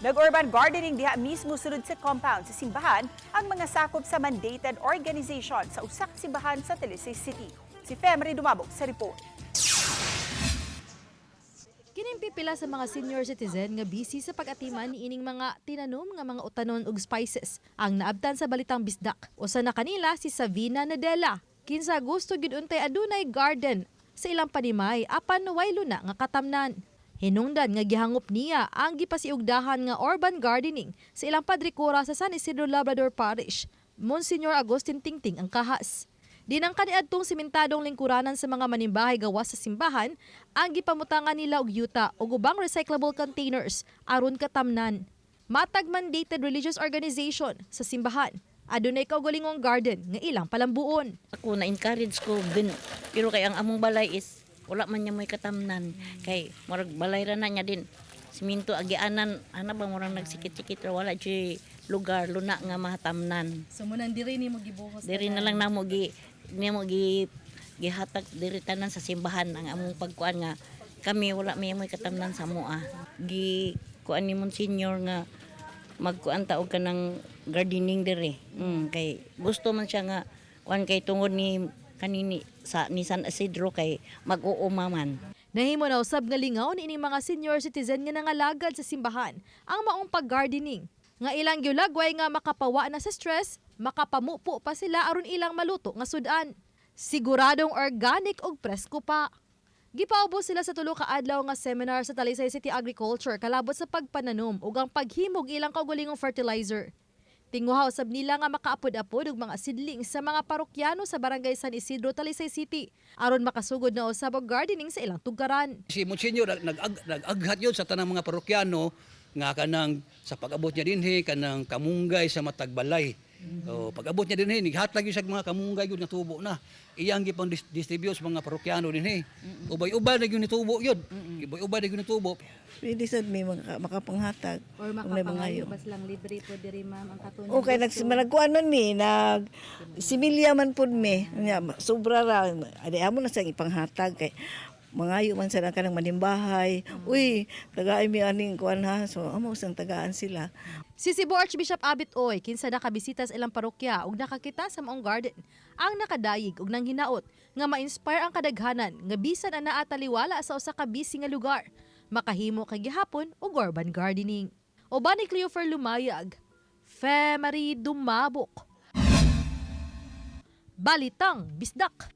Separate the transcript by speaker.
Speaker 1: Nag-urban gardening diha mismo sulod sa compound sa simbahan ang mga sakop sa mandated organization sa usak simbahan sa Talisay City. Si Femri Dumabog sa report.
Speaker 2: Kinimpipila sa mga senior citizen nga busy sa pag-atiman ni ining mga tinanom nga mga utanon ug spices ang naabtan sa balitang bisdak. Usa na kanila si Savina Nadella. Kinsa gusto gyud untay adunay garden sa ilang panimay apan way luna nga katamnan. Hinungdan nga gihangop niya ang gipasiugdahan nga urban gardening sa ilang padrikura sa San Isidro Labrador Parish. Monsignor Agustin Tingting ang kahas. Dinang kaniadtong simentadong lingkuranan sa mga manimbahay gawas sa simbahan ang gipamutangan nila og yuta ug ubang recyclable containers aron katamnan. Matag mandated religious organization sa simbahan adunay kaugalingong garden nga ilang palambuon.
Speaker 3: Ako na-encourage ko din, pero kay ang among balay is wala man niya mo'y katamnan. Kay marag balay ra na niya din. Siminto agianan, ana ba murang nagsikit-sikit ra wala jay lugar luna nga mahatamnan.
Speaker 2: So munan diri nimo gibuhos.
Speaker 3: Diri na lang namo gihatag diri tanan sa simbahan ang among pagkuan nga kami wala may mo'y katamnan sa moa. Kuan ni Monsignor nga magkuan ta og kanang gardening diri. Kay gusto man siya nga kuan kay tungod ni kanini sa ni San Isidro kay mag-uumaman.
Speaker 2: Nahimo na usab nga lingaw ni ining mga senior citizen nga nangalagad sa simbahan ang maong pag-gardening. Nga ilang gyulagway nga makapawa na sa stress, makapamupo pa sila aron ilang maluto nga sudan. Siguradong organic ug presko pa. Gipaubos sila sa tulo ka adlaw nga seminar sa Talisay City Agriculture kalabot sa pagpananom ug ang paghimog ilang kaugalingong fertilizer. Tinguha usab nila nga makaapod-apod og mga seedlings sa mga parokyano sa Barangay San Isidro, Talisay City aron makasugod na usab og gardening sa ilang tugaran.
Speaker 4: Si Monsignor nag-aghat yun sa tanang mga parokyano nga kanang sa pag-abot niya dinhi kanang kamunggay sa matag balay. So, pag-abot niya dinhi nighatag yun sa mga kamunggay yun nga tubo na. Iyang gipang distribute sa mga parokyano dinhi. Ubay-ubay na yun nitubo yun. Ubay-ubay na yun nitubo.
Speaker 5: Pwede sad may makapanghatag.
Speaker 2: Or makapangayo bas lang libre po diri ma'am ang katunog.
Speaker 5: Okay, nagkuan man mi, similya man pud mi. Sobra ra. Adi amo na siyang ipanghatag kay mangayo man sa kanang manimbahay. Uy, tagaay mi aning kuan ha. So amo sang tagaan sila.
Speaker 2: Si Cebu Archbishop Abit Oy kinsa nakabisita sa ilang parokya ug nakakita sa maong garden ang nakadayig ug nang hinaot nga ma-inspire ang kadaghanan nga bisan ana ataliwala sa usa ka busy nga lugar makahimo kay gihapon og urban gardening. Uban ni Cleofer Lumayag, Femari Dumabok. Balitang Bisdak.